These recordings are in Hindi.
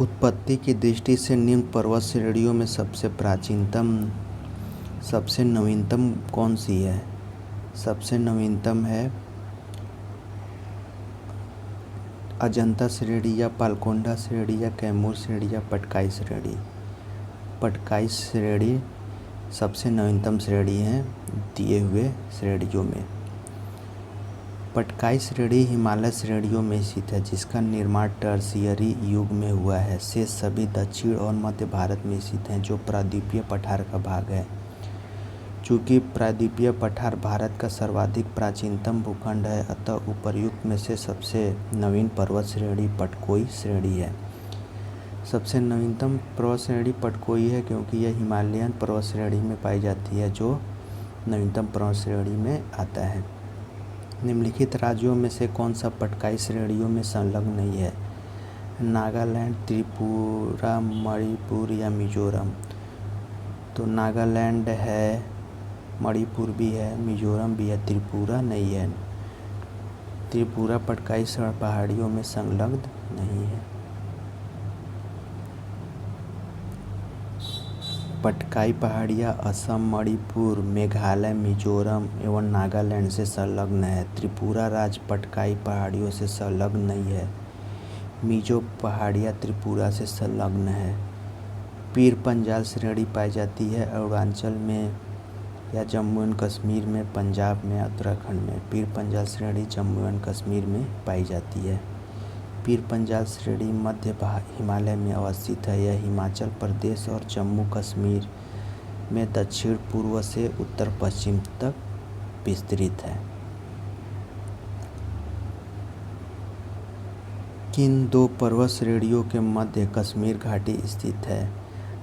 उत्पत्ति की दृष्टि से निम्न पर्वत श्रेणियों में सबसे नवीनतम कौन सी है? सबसे नवीनतम है अजंता श्रेणी या पालकोंडा श्रेणी या कैमूर श्रेणी या पटकाई श्रेणी। पटकाई श्रेणी सबसे नवीनतम श्रेणी है दिए हुए श्रेणियों में। पटकाई श्रेणी हिमालय श्रेणियों में स्थित है, जिसका निर्माण टर्शियरी युग में हुआ है। शेष सभी दक्षिण और मध्य भारत में स्थित हैं, जो प्रायद्वीपीय पठार का भाग है। चूँकि प्रायद्वीपीय पठार भारत का सर्वाधिक प्राचीनतम भूखंड है, अतः उपर्युक्त में से सबसे नवीन पर्वत श्रेणी पटकोई श्रेणी है। सबसे नवीनतम पर्वत श्रेणी पटकोई है, क्योंकि यह हिमालयन पर्वत श्रेणी में पाई जाती है, जो नवीनतम पर्वत श्रेणी में आता है। निम्नलिखित राज्यों में से कौन सा पटकाई श्रेणियों में संलग्न नहीं है? नागालैंड, त्रिपुरा, मणिपुर या मिजोरम। तो नागालैंड है, मणिपुर भी है, मिजोरम भी है, त्रिपुरा नहीं है। त्रिपुरा पटकाई पहाड़ियों में संलग्न नहीं है। पटकाई पहाड़ियाँ असम, मणिपुर, मेघालय, मिजोरम एवं नागालैंड से संलग्न है। त्रिपुरा राज्य पटकाई पहाड़ियों से संलग्न नहीं है। मिजो पहाड़ियाँ त्रिपुरा से संलग्न है। पीर पंजाल श्रेणी पाई जाती है अरुणाचल में या जम्मू एंड कश्मीर में, पंजाब में, उत्तराखंड में। पीर पंजाल श्रेणी जम्मू एंड कश्मीर में पाई जाती है। पीर पंजाल श्रेणी मध्य हिमालय में अवस्थित है। यह हिमाचल प्रदेश और जम्मू कश्मीर में दक्षिण पूर्व से उत्तर पश्चिम तक विस्तृत है। किन दो पर्वत श्रेणियों के मध्य कश्मीर घाटी स्थित है?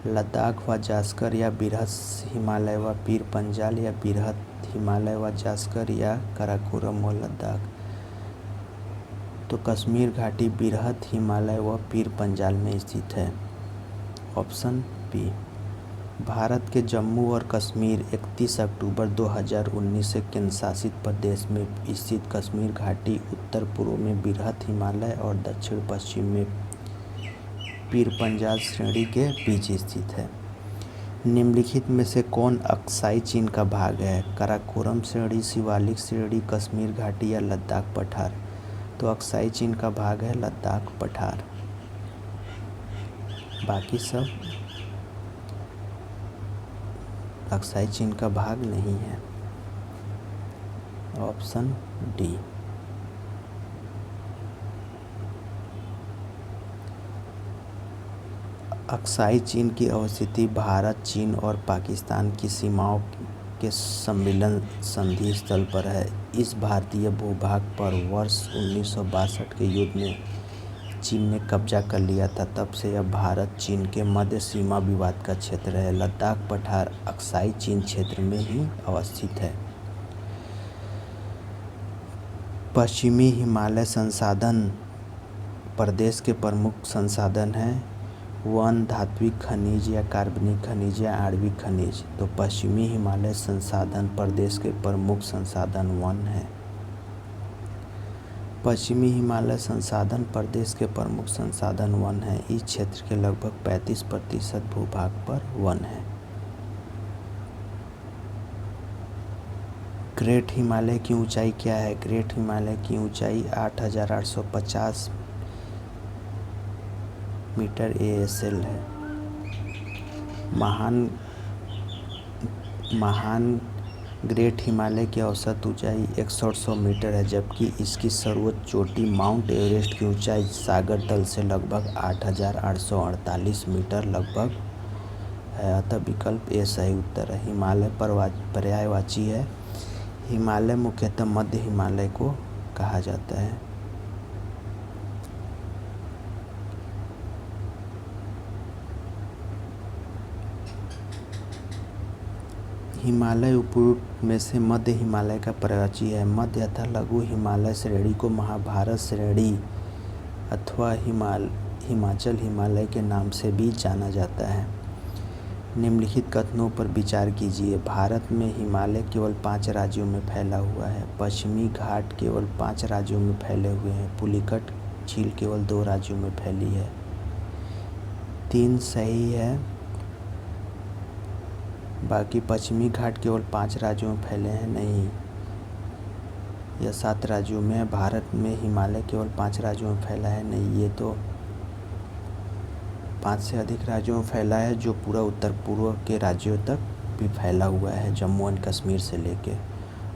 लद्दाख व जास्कर या बृहत हिमालय व पीर पंजाल, या बृहत हिमालय व जास्कर या काराकोरम व लद्दाख। तो कश्मीर घाटी बृहत हिमालय व पीर पंजाल में स्थित है। Option B. भारत के जम्मू और कश्मीर 31 अक्टूबर 2019 से केंद्र शासित प्रदेश में स्थित कश्मीर घाटी उत्तर पूर्व में बृहत हिमालय और दक्षिण पश्चिम में पीर पंजाल श्रेणी के बीच स्थित है। निम्नलिखित में से कौन अक्साई चीन का भाग है? काराकोरम श्रेणी, शिवालिक श्रेणी, कश्मीर घाटी या लद्दाख पठार। तो अक्साई चीन का भाग है लद्दाख पठार। बाकी सब अक्साई चीन का भाग नहीं है। Option D. अक्साई चीन की अवस्थिति भारत, चीन और पाकिस्तान की सीमाओं के सम्मिलन संधि स्थल पर है। इस भारतीय भूभाग पर वर्ष 1962 के युद्ध में चीन ने कब्जा कर लिया था। तब से यह भारत चीन के मध्य सीमा विवाद का क्षेत्र है। लद्दाख पठार अक्साई चीन क्षेत्र में ही अवस्थित है। पश्चिमी हिमालय संसाधन प्रदेश के प्रमुख संसाधन हैं वन, धात्विक खनिज या कार्बनिक खनिज या आणविक खनिज। तो पश्चिमी हिमालय संसाधन प्रदेश के प्रमुख संसाधन वन है। पश्चिमी हिमालय संसाधन प्रदेश के प्रमुख संसाधन वन है। इस क्षेत्र के लगभग 35% भूभाग पर वन है। ग्रेट हिमालय की ऊंचाई क्या है? ग्रेट हिमालय की ऊंचाई 8,850 मीटर ASL है। महान ग्रेट हिमालय की औसत ऊंचाई 6100 मीटर है, जबकि इसकी सर्वोच्च चोटी माउंट एवरेस्ट की ऊंचाई सागर तल से लगभग 8,848 मीटर लगभग है। अतः विकल्प ए सही उत्तर है। हिमालय पर्यायवाची है। हिमालय मुख्यतः मध्य हिमालय को कहा जाता है। हिमालय उपयुक्त में से मध्य हिमालय का पर्यायवाची है। मध्य तथा लघु हिमालय श्रेणी को महाभारत श्रेणी अथवा हिमाचल हिमालय के नाम से भी जाना जाता है। निम्नलिखित कथनों पर विचार कीजिए। भारत में हिमालय केवल 5 राज्यों में फैला हुआ है। पश्चिमी घाट केवल 5 राज्यों में फैले हुए हैं। पुलिकट झील केवल 2 राज्यों में फैली है। 3 सही है। बाकी पश्चिमी घाट केवल 5 राज्यों में फैले हैं, नहीं, यह 7 राज्यों में है। भारत में हिमालय केवल 5 राज्यों में फैला है, नहीं, ये तो 5 से अधिक राज्यों में फैला है, जो पूरा उत्तर पूर्व के राज्यों तक भी फैला हुआ है, जम्मू एंड कश्मीर से लेके।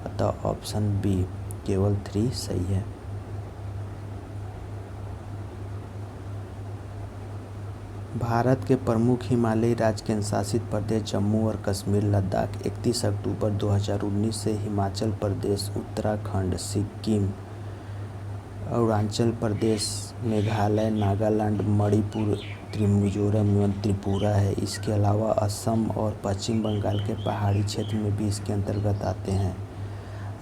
अतः ऑप्शन बी केवल 3 सही है। भारत के प्रमुख हिमालयी राज्य केंद्र शासित प्रदेश जम्मू और कश्मीर, लद्दाख 31 अक्टूबर 2019 से हिमाचल प्रदेश, उत्तराखंड, सिक्किम, अरुणाचल प्रदेश, मेघालय, नागालैंड, मणिपुर, मिजोरम एवं त्रिपुरा है। इसके अलावा असम और पश्चिम बंगाल के पहाड़ी क्षेत्र में भी इसके अंतर्गत आते हैं।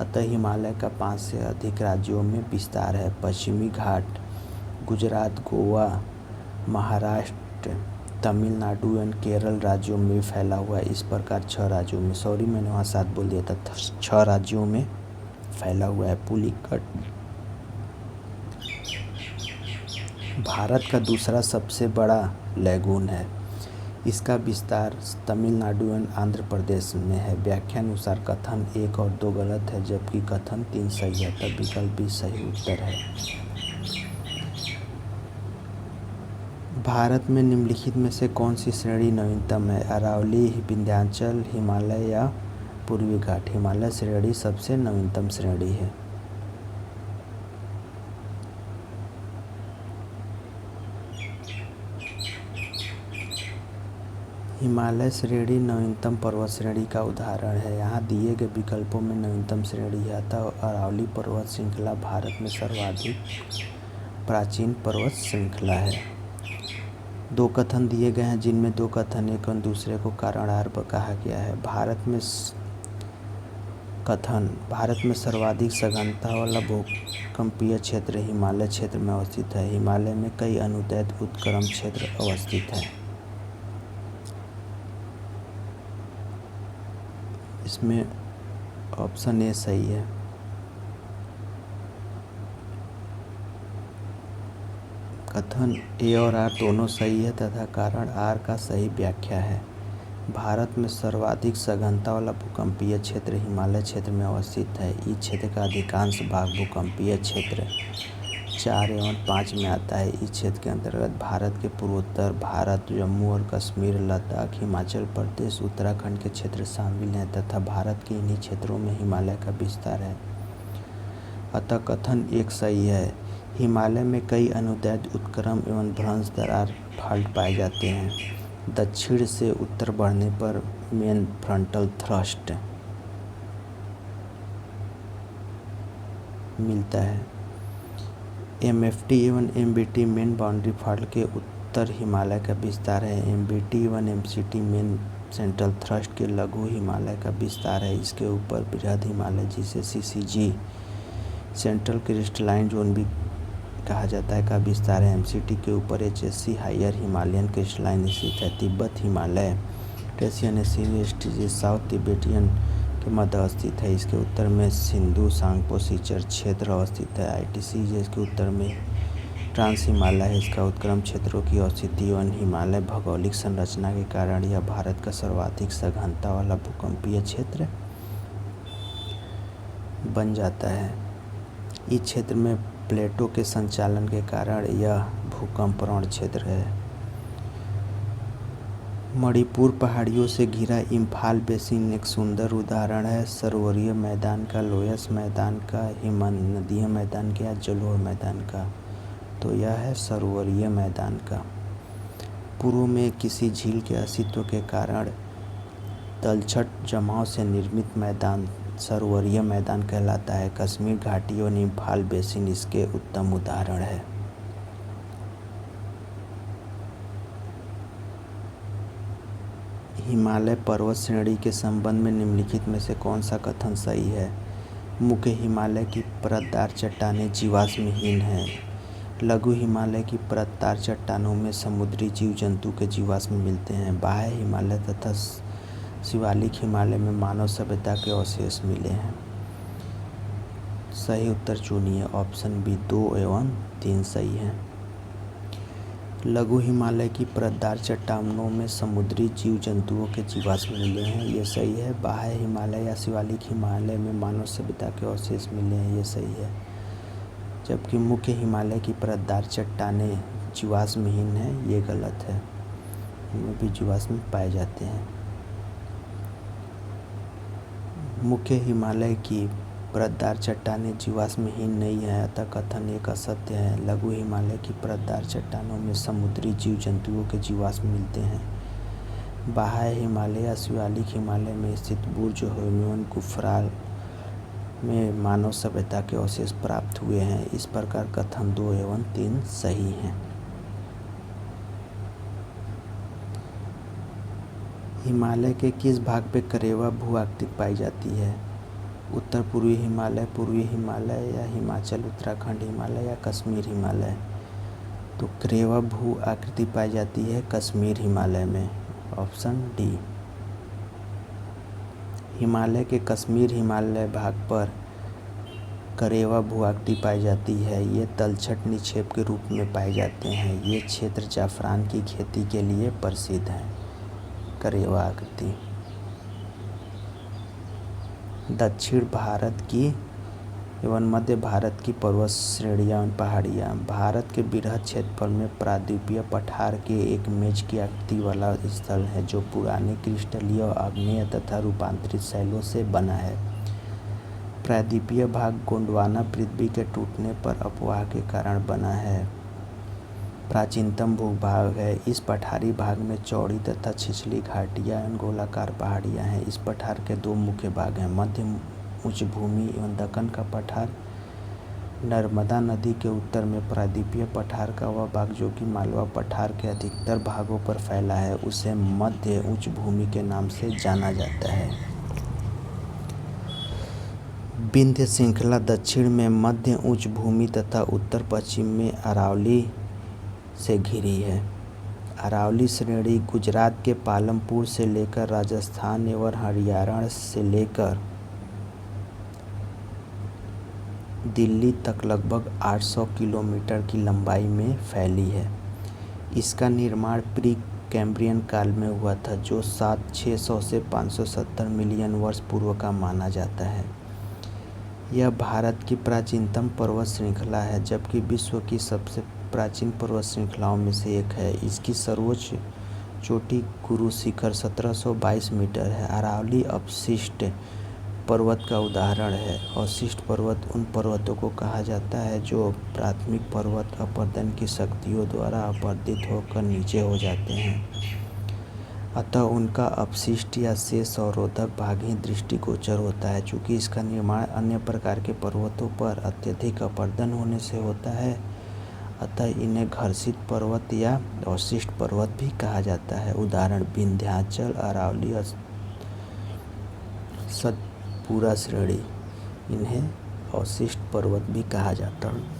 अतः हिमालय का 5 से अधिक राज्यों में विस्तार है। पश्चिमी घाट गुजरात, गोवा, महाराष्ट्र, तमिलनाडु एवं केरल राज्यों में फैला हुआ है। इस प्रकार 6 राज्यों में, सॉरी मैंने वहाँ 7 बोल दिया था, 6 राज्यों में फैला हुआ है। पुलिकट भारत का दूसरा सबसे बड़ा लैगून है। इसका विस्तार तमिलनाडु एवं आंध्र प्रदेश में है। व्याख्या अनुसार कथन 1 और 2 गलत है, जबकि कथन 3 सही है, तब विकल्प बी सही उत्तर है। भारत में निम्नलिखित में से कौन सी श्रेणी नवीनतम है? अरावली, विंध्याचल, हिमालय या पूर्वी घाट? हिमालय श्रेणी सबसे नवीनतम श्रेणी है। हिमालय श्रेणी नवीनतम पर्वत श्रेणी का उदाहरण है। यहाँ दिए गए विकल्पों में नवीनतम श्रेणी है, अतः अरावली पर्वत श्रृंखला भारत में सर्वाधिक प्राचीन पर्वत श्रृंखला है। 2 कथन दिए गए हैं, जिनमें 2 कथन एक और दूसरे को कारणार्थ कहा गया है। भारत में सर्वाधिक सघनता वाला भूकंपीय क्षेत्र हिमालय क्षेत्र में अवस्थित है। हिमालय में कई अनुदैर्ध्य उत्क्रमण क्षेत्र अवस्थित हैं। इसमें ऑप्शन ए सही है। कथन ए और आर दोनों सही है तथा कारण आर का सही व्याख्या है। भारत में सर्वाधिक सघनता वाला भूकंपीय क्षेत्र हिमालय क्षेत्र में अवस्थित है। इस क्षेत्र का अधिकांश भाग भूकंपीय क्षेत्र 4 एवं 5 में आता है। इस क्षेत्र के अंतर्गत भारत के पूर्वोत्तर भारत, जम्मू और कश्मीर, लद्दाख, हिमाचल प्रदेश, उत्तराखंड के क्षेत्र शामिल हैं तथा भारत के इन्हीं क्षेत्रों में हिमालय का विस्तार है। अतः कथन 1 सही है। हिमालय में कई अनुदैर्ध्य उत्क्रमण एवं भ्रंश दरार फाल्ट पाए जाते हैं। दक्षिण से उत्तर बढ़ने पर मेन फ्रंटल थ्रस्ट मिलता है। एमएफटी एवं एमबीटी मेन बाउंड्री फाल्ट के उत्तर हिमालय का विस्तार है। एमबीटी एवं एमसीटी मेन सेंट्रल थ्रस्ट के लघु हिमालय का विस्तार है। इसके ऊपर बृहद हिमालय, जिसे सीसीजी सेंट्रल क्रिस्टलाइन जोन भी कहा जाता है, का विस्तार है। एमसीटी के ऊपर एचएससी हायर हिमालयन क्रिस्टलाइन स्थित है। तिब्बत हिमालय ट्रेसियन एसटी साउथ तिब्बतियन के मध्य अवस्थित है। इसके उत्तर में सिंधु सांगपो सीचर क्षेत्र अवस्थित है। आईटीसी जिसके उत्तर में ट्रांस हिमालय है। इसका उत्क्रमण क्षेत्रों की अवस्थिति एवं हिमालय भौगोलिक संरचना के कारण यह भारत का सर्वाधिक सघनता वाला भूकंपीय क्षेत्र बन जाता है। इस क्षेत्र में प्लेटों के संचालन के कारण यह भूकंप प्रवण क्षेत्र है। मणिपुर पहाड़ियों से घिरा इम्फाल बेसिन एक सुंदर उदाहरण है। सरोवरीय मैदान का, लोयस मैदान का, हिमनदीय मैदान का या जलोढ़ मैदान का? तो यह है सरोवरीय मैदान का। पूर्व में किसी झील के अस्तित्व के कारण तलछट जमाव से निर्मित मैदान सरोवरीय मैदान कहलाता है। कश्मीर घाटी और इम्फाल बेसिन इसके उत्तम उदाहरण है। हिमालय पर्वत श्रेणी के संबंध में निम्नलिखित में से कौन सा कथन सही है? मुख्य हिमालय की परतदार चट्टानें जीवाश्महीन हैं। लघु हिमालय की परतदार चट्टानों में समुद्री जीव जंतु के जीवाश्म मिलते हैं। बाह्य हिमालय तथा शिवालिक हिमालय में मानव सभ्यता के अवशेष मिले हैं। सही उत्तर चुनिए। ऑप्शन बी 2 एवं 3 सही है। लघु हिमालय की परतदार चट्टानों में समुद्री जीव जंतुओं के जीवाश्म मिले हैं, ये सही है। बाह्य हिमालय या शिवालिक हिमालय में मानव सभ्यता के अवशेष मिले हैं, ये सही है। जबकि मुख्य हिमालय की परतदार चट्टानें जीवाश्महीन हैं, ये गलत है। इनमें भी जीवाश्म पाए जाते हैं। मुख्य हिमालय की परतदार चट्टानें जीवाश्महीन नहीं है, अतः कथन एक असत्य है। लघु हिमालय की परतदार चट्टानों में समुद्री जीव जंतुओं के जीवाश्म मिलते हैं। बाह्य हिमालय या शिवालिक हिमालय में स्थित बुर्ज ह्यूमन गुफराल में मानव सभ्यता के अवशेष प्राप्त हुए हैं। इस प्रकार कथन 2 एवं 3 सही हैं। हिमालय के किस भाग पे करेवा भू आकृति पाई जाती है? उत्तर पूर्वी हिमालय, पूर्वी हिमालय या हिमाचल उत्तराखंड हिमालय या कश्मीर हिमालय? तो करेवा भू आकृति पाई जाती है कश्मीर हिमालय में, ऑप्शन डी। हिमालय के कश्मीर हिमालय भाग पर करेवा भू आकृति पाई जाती है। ये तलछट निक्षेप के रूप में पाए जाते हैं। ये क्षेत्र जाफरान की खेती के लिए प्रसिद्ध है। करेवा आकृति दक्षिण भारत की एवं मध्य भारत की पर्वत श्रेणियाँ एवं पहाड़ियाँ। भारत के बृहद क्षेत्रफल में प्रायद्वीपीय पठार के एक मेज की आकृति वाला स्थल है, जो पुराने क्रिस्टलीय, आग्नेय तथा रूपांतरित शैलों से बना है। प्रायद्वीपीय भाग गोंडवाना पृथ्वी के टूटने पर अपवाह के कारण बना है। प्राचीनतम भूभाग है। इस पठारी भाग में चौड़ी तथा छिछली घाटियाँ एवं गोलाकार पहाड़ियाँ हैं। इस पठार के 2 मुख्य भाग हैं, मध्य उच्च भूमि एवं दक्कन का पठार। नर्मदा नदी के उत्तर में प्रायद्वीपीय पठार का वह भाग जो कि मालवा पठार के अधिकतर भागों पर फैला है, उसे मध्य उच्च भूमि के नाम से जाना जाता है। विंध्य श्रृंखला दक्षिण में मध्य उच्च भूमि तथा उत्तर पश्चिम में अरावली से घिरी है। अरावली श्रेणी गुजरात के पालमपुर से लेकर राजस्थान एवं हरियाणा से लेकर दिल्ली तक लगभग 800 किलोमीटर की लंबाई में फैली है। इसका निर्माण प्री कैम्ब्रियन काल में हुआ था, जो 600 से 570 मिलियन वर्ष पूर्व का माना जाता है। यह भारत की प्राचीनतम पर्वत श्रृंखला है, जबकि विश्व की सबसे प्राचीन पर्वत श्रृंखलाओं में से एक है। इसकी सर्वोच्च चोटी गुरु शिखर 1722 मीटर है। अरावली अवशिष्ट पर्वत का उदाहरण है। अवशिष्ट पर्वत उन पर्वतों को कहा जाता है जो प्राथमिक पर्वत अपरदन की शक्तियों द्वारा अपरदित होकर नीचे हो जाते हैं, अतः उनका अपशिष्ट या शेष अवरोधक भाग ही दृष्टिगोचर होता है। चूँकि इसका निर्माण अन्य प्रकार के पर्वतों पर अत्यधिक अपरदन होने से होता है, अतः इन्हें घर्षित पर्वत या अवशिष्ट पर्वत भी कहा जाता है। उदाहरण विंध्याचल, अरावली, सतपुरा श्रेणी, इन्हें अवशिष्ट पर्वत भी कहा जाता है।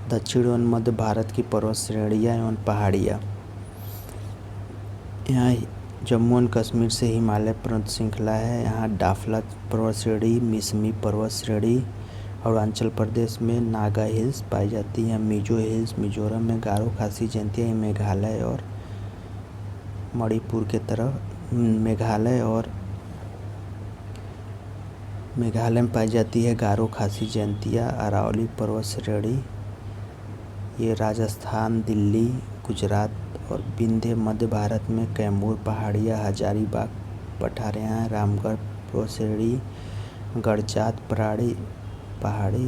दक्षिण एवं मध्य भारत की पर्वत श्रेणियाँ एवं पहाड़ियाँ। यहाँ जम्मू एवं कश्मीर से हिमालय पर्वत श्रृंखला है। यहाँ डाफला पर्वत श्रेणी, मिसमी पर्वत श्रेणी। अरुणाचल प्रदेश में नागा हिल्स पाई जाती हैं। मिजो हिल्स मिजोरम में, गारो खासी जयंतियाँ मेघालय और मणिपुर के तरफ, मेघालय में पाई जाती है। गारो खासी जयंतियाँ। अरावली पर्वत श्रेणी ये राजस्थान, दिल्ली, गुजरात और विंध्य मध्य भारत में। कैमूर पहाड़ियाँ, हजारीबाग पठारियाँ, रामगढ़ पर्वत श्रेणी, गड़जात पहाड़ी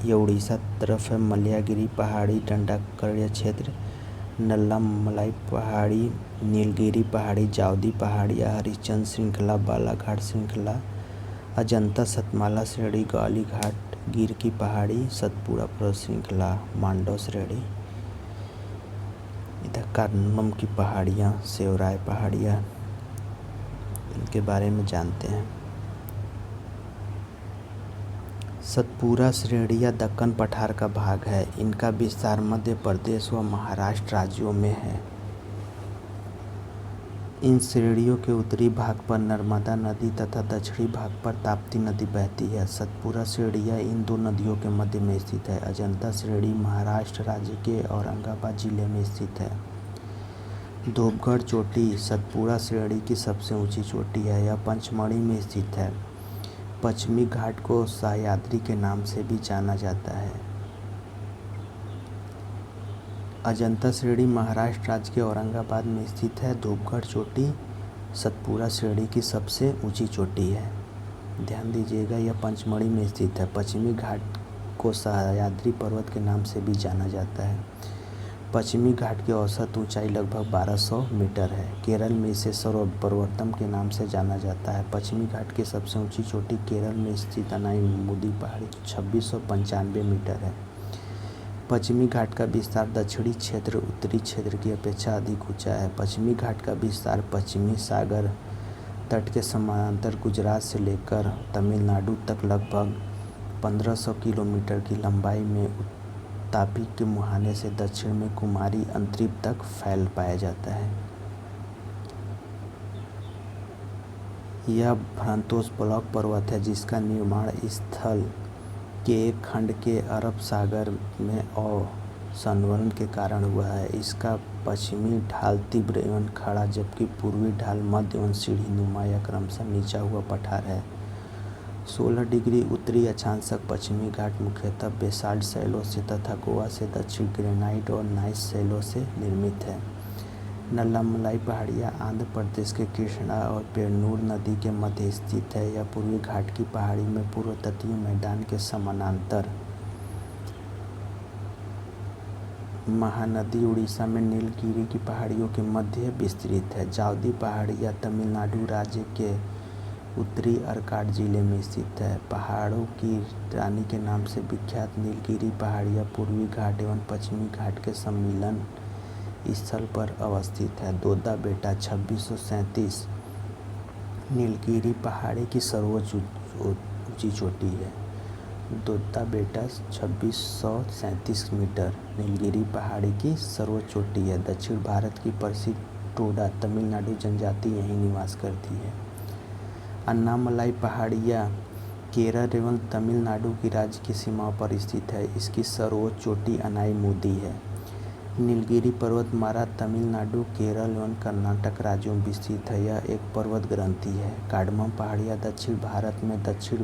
ये उड़ीसा तरफ है। मलयागिरी पहाड़ी, दंडाकर्य क्षेत्र, नल्लामलाई पहाड़ी, नीलगिरी पहाड़ी, जावदी पहाड़ियाँ, हरिश्चंद्र श्रृंखला, बालाघाट श्रृंखला, अजंता सतमाला श्रेणी, गाली घाट, गिर की पहाड़ी, सतपुड़ा पर्वत श्रृंखला, मांडव श्रेणी। इधर कारनम की पहाड़ियाँ, सेवराय पहाड़ियाँ, इनके बारे में जानते हैं। सतपुरा श्रेणी या दक्कन पठार का भाग है। इनका विस्तार मध्य प्रदेश व महाराष्ट्र राज्यों में है। इन श्रेणियों के उत्तरी भाग पर नर्मदा नदी तथा दक्षिणी भाग पर ताप्ती नदी बहती है। सतपुड़ा श्रेणियाँ इन दो नदियों के मध्य में स्थित है। अजंता श्रेणी महाराष्ट्र राज्य के औरंगाबाद जिले में स्थित है। धूपगढ़ चोटी सतपुड़ा श्रेणी की सबसे ऊंची चोटी है। यह पंचमढ़ी में स्थित है। पश्चिमी घाट को सह्याद्री के नाम से भी जाना जाता है। अजंता श्रेणी महाराष्ट्र राज्य के औरंगाबाद में स्थित है। धूपगढ़ चोटी सतपुड़ा श्रेणी की सबसे ऊंची चोटी है। ध्यान दीजिएगा, यह पंचमढ़ी में स्थित है। पश्चिमी घाट को सह्याद्री पर्वत के नाम से भी जाना जाता है। पश्चिमी घाट की औसत ऊंचाई लगभग 1200 मीटर है। केरल में इसे सर्वपर्वतम के नाम से जाना जाता है। पश्चिमी घाट की सबसे ऊंची चोटी केरल में स्थित अनाईमुदी पहाड़ी 2695 मीटर है। पश्चिमी घाट का विस्तार दक्षिणी क्षेत्र उत्तरी क्षेत्र की अपेक्षा अधिक ऊंचा है। पश्चिमी घाट का विस्तार पश्चिमी सागर तट के समानांतर गुजरात से लेकर तमिलनाडु तक लगभग 1500 किलोमीटर की लंबाई में तापी के मुहाने से दक्षिण में कुमारी अंतरीप तक फैल पाया जाता है। यह भ्रांतोस ब्लॉक पर्वत है जिसका निर्माण स्थल के एक खंड के अरब सागर में अवसंवरण के कारण हुआ है। इसका पश्चिमी ढाल तीव्र एवं खड़ा जबकि पूर्वी ढाल मध्य एवं सीढ़ी नुमा या क्रमशः नीचा हुआ पठार है। 16 डिग्री उत्तरी अक्षांशक पश्चिमी घाट मुख्यतः बेसाल्ट शैलों से तथा गोवा से दक्षिण ग्रेनाइट और नाइस शैलों से निर्मित है। नल्लामलाई पहाड़ियाँ आंध्र प्रदेश के कृष्णा और पेन्नूर नदी के मध्य स्थित है। यह पूर्वी घाट की पहाड़ी में पूर्व तटीय मैदान के समानांतर महानदी उड़ीसा में नीलगिरी की पहाड़ियों के मध्य विस्तृत है। जावदी पहाड़ियाँ तमिलनाडु राज्य के उत्तरी अर्काड जिले में स्थित है। पहाड़ों की रानी के नाम से विख्यात नीलगिरी पहाड़ियाँ पूर्वी घाट एवं पश्चिमी घाट के सम्मिलन स्थल पर अवस्थित है। दोदा बेटा 2637 नीलगिरी पहाड़ी की सर्वोच्च ऊंची चोटी है। दोदा बेटा 2637 मीटर नीलगिरी पहाड़ी की सर्वोच्च चोटी है। दक्षिण भारत की प्रसिद्ध टोडा तमिलनाडु जनजाति यहीं निवास करती है। अन्नामलाई पहाड़ियाँ केरल एवं तमिलनाडु की राज्य की सीमाओं पर स्थित है। इसकी सर्वोच्च चोटी अनाईमुदी है। नीलगिरी पर्वतमाला तमिलनाडु केरल एवं कर्नाटक राज्यों में विस्तृत है। यह एक पर्वत ग्रंथि है। कार्डमम पहाड़ियाँ दक्षिण भारत में दक्षिण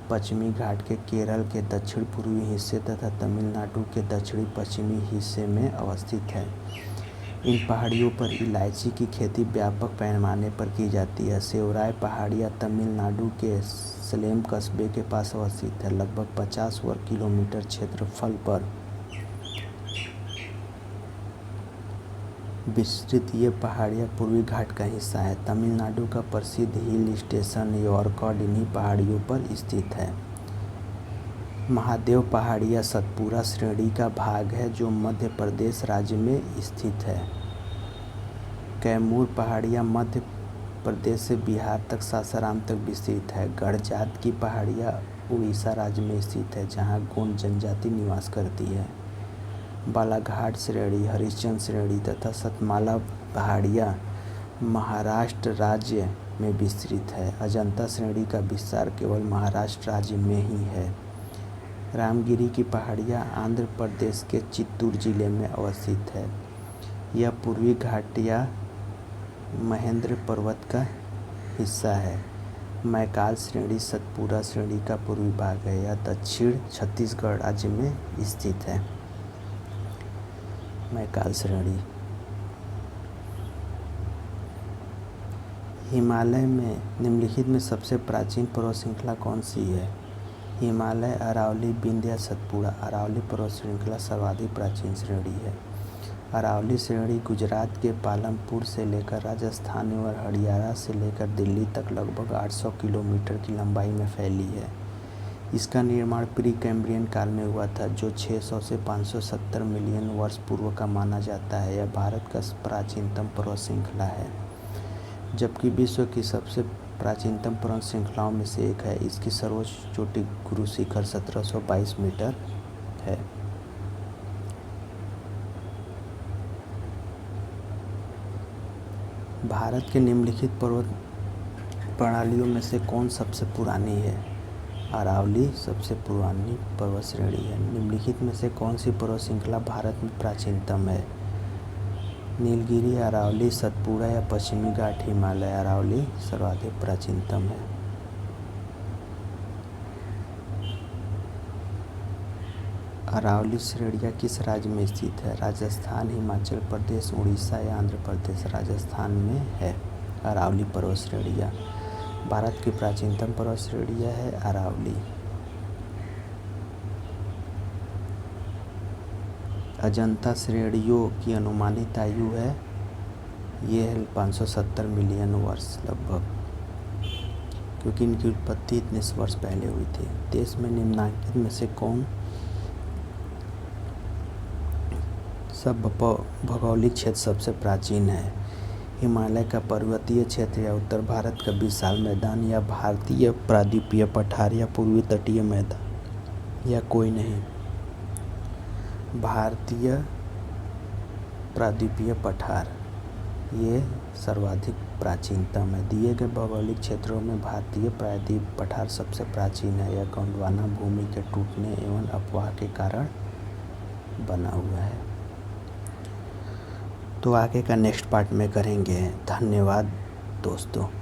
पश्चिमी घाट के केरल के दक्षिण पूर्वी हिस्से तथा तमिलनाडु के दक्षिणी पश्चिमी हिस्से में अवस्थित है। इन पहाड़ियों पर इलायची की खेती व्यापक पैमाने पर की जाती है। सेवराय पहाड़ियाँ तमिलनाडु के सलेम कस्बे के पास अवस्थित है। लगभग 50 वर्ग किलोमीटर क्षेत्रफल पर विस्तृत ये पहाड़ियाँ पूर्वी घाट का हिस्सा है। तमिलनाडु का प्रसिद्ध हिल स्टेशन यॉरकाड इन्हीं पहाड़ियों पर स्थित है। महादेव पहाड़ियाँ सतपुड़ा श्रेणी का भाग है जो मध्य प्रदेश राज्य में स्थित है। कैमूर पहाड़ियाँ मध्य प्रदेश से बिहार तक सासाराम तक विस्तृत है। गढ़जात की पहाड़ियाँ उड़ीसा राज्य में स्थित है जहाँ गोंड जनजाति निवास करती है। बालाघाट श्रेणी हरिश्चंद्र श्रेणी तथा सतमाला पहाड़ियाँ महाराष्ट्र राज्य में विस्तृत है। अजंता श्रेणी का विस्तार केवल महाराष्ट्र राज्य में ही है। रामगिरी की पहाड़ियाँ आंध्र प्रदेश के चित्तूर जिले में अवस्थित है। यह पूर्वी घाट या महेंद्र पर्वत का हिस्सा है। मैकाल श्रेणी सतपुड़ा श्रेणी का पूर्वी भाग है। यह दक्षिण छत्तीसगढ़ राज्य में स्थित है। मैकाल श्रेणी हिमालय में निम्नलिखित में सबसे प्राचीन पर्वत श्रृंखला कौन सी है? हिमालय, अरावली, विंध्य, सतपुड़ा। अरावली पर्वत श्रृंखला सर्वाधिक प्राचीन श्रेणी है। अरावली श्रेणी गुजरात के पालमपुर से लेकर राजस्थान और हरियाणा से लेकर दिल्ली तक लगभग 800 किलोमीटर की लंबाई में फैली है। इसका निर्माण प्री कैम्ब्रियन काल में हुआ था जो 600 से 570 मिलियन वर्ष पूर्व का माना जाता है। यह भारत का प्राचीनतम पर्वत श्रृंखला है जबकि विश्व की सबसे प्राचीनतम पर्वत श्रृंखलाओं में से एक है। इसकी सर्वोच्च चोटी गुरु शिखर 1722 मीटर है। भारत के निम्नलिखित पर्वत प्रणालियों में से कौन सबसे पुरानी है? अरावली सबसे पुरानी पर्वत श्रेणी है। निम्नलिखित में से कौन सी पर्वत श्रृंखला भारत में प्राचीनतम है? नीलगिरी, अरावली, सतपुड़ा या पश्चिमी घाट हिमालय? अरावली सर्वाधिक प्राचीनतम है। अरावली श्रेणियाँ किस राज्य में स्थित है? राजस्थान, हिमाचल प्रदेश, उड़ीसा या आंध्र प्रदेश? राजस्थान में है अरावली पर्वत श्रेणियाँ। भारत की प्राचीनतम पर्वत श्रेणियाँ है अरावली। अजंता श्रेणियों की अनुमानित आयु है, ये है 570 मिलियन वर्ष लगभग, क्योंकि इनकी उत्पत्ति इतने वर्ष पहले हुई थी। देश में निम्नलिखित में से कौन सब भौगोलिक क्षेत्र सबसे प्राचीन है? हिमालय का पर्वतीय क्षेत्र या उत्तर भारत का विशाल मैदान या भारतीय प्रायद्वीपीय पठार या पूर्वी तटीय मैदान या कोई नहीं? भारतीय प्रायद्वीपीय पठार ये सर्वाधिक प्राचीनतम है। दिए गए भौगोलिक क्षेत्रों में भारतीय प्रायद्वीप पठार सबसे प्राचीन है। यह गोंडवाना भूमि के टूटने एवं अपवाह के कारण बना हुआ है। तो आगे का नेक्स्ट पार्ट में करेंगे। धन्यवाद दोस्तों।